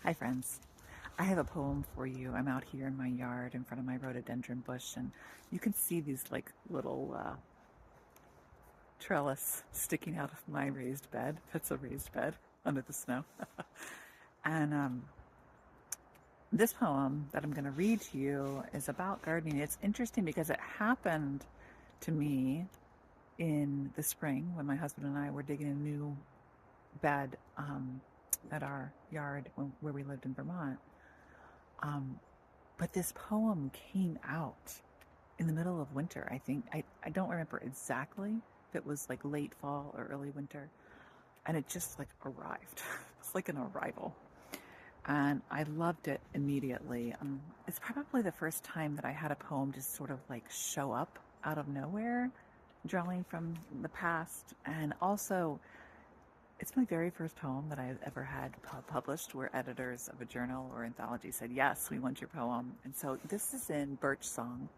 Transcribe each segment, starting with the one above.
Hi friends, I have a poem for you. I'm out here in my yard in front of my rhododendron bush, and you can see these like little trellis sticking out of my raised bed. It's a raised bed under the snow. And this poem that I'm going to read to you is about gardening. It's interesting because it happened to me in the spring when my husband and I were digging a new bed at our yard where we lived in Vermont. But this poem came out in the middle of winter, I think. I don't remember exactly if it was like late fall or early winter. And it just like arrived. It's like an arrival. And I loved it immediately. It's probably the first time that I had a poem just sort of like show up out of nowhere, drawing from the past. And also, it's my very first poem that I've ever had published where editors of a journal or anthology said, yes, we want your poem. And so this is in Birchsong,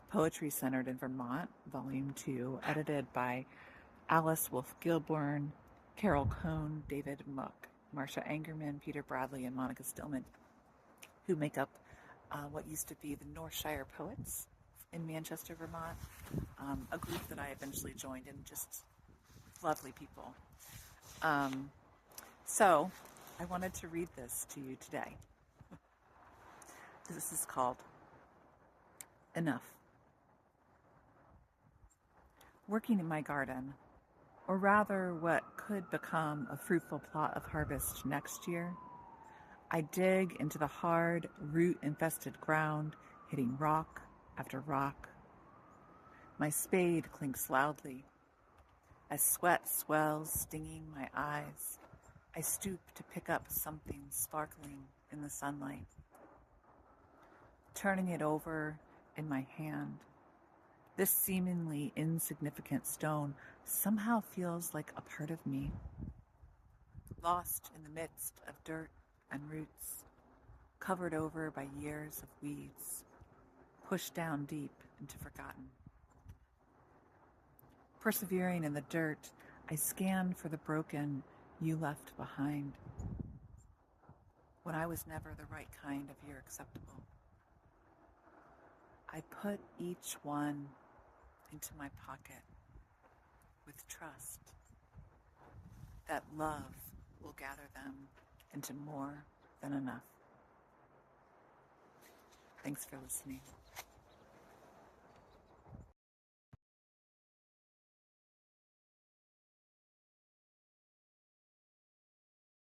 Poetry Centered in Vermont, Volume 2, edited by Alice Wolf Gilborn, Carol Cohn, David Muck, Marcia Angerman, Peter Bradley, and Monica Stillman, who make up what used to be the Northshire Poets in Manchester, Vermont, a group that I eventually joined, and just lovely people. So I wanted to read this to you today. This is called Enough. Working in my garden, or rather what could become a fruitful plot of harvest next year, I dig into the hard, root-infested ground, hitting rock after rock. My spade clinks loudly. As sweat swells, stinging my eyes, I stoop to pick up something sparkling in the sunlight. Turning it over in my hand, this seemingly insignificant stone somehow feels like a part of me, lost in the midst of dirt and roots, covered over by years of weeds, pushed down deep into forgotten. Persevering in the dirt, I scan for the broken you left behind, when I was never the right kind of year acceptable. I put each one into my pocket with trust that love will gather them into more than enough. Thanks for listening.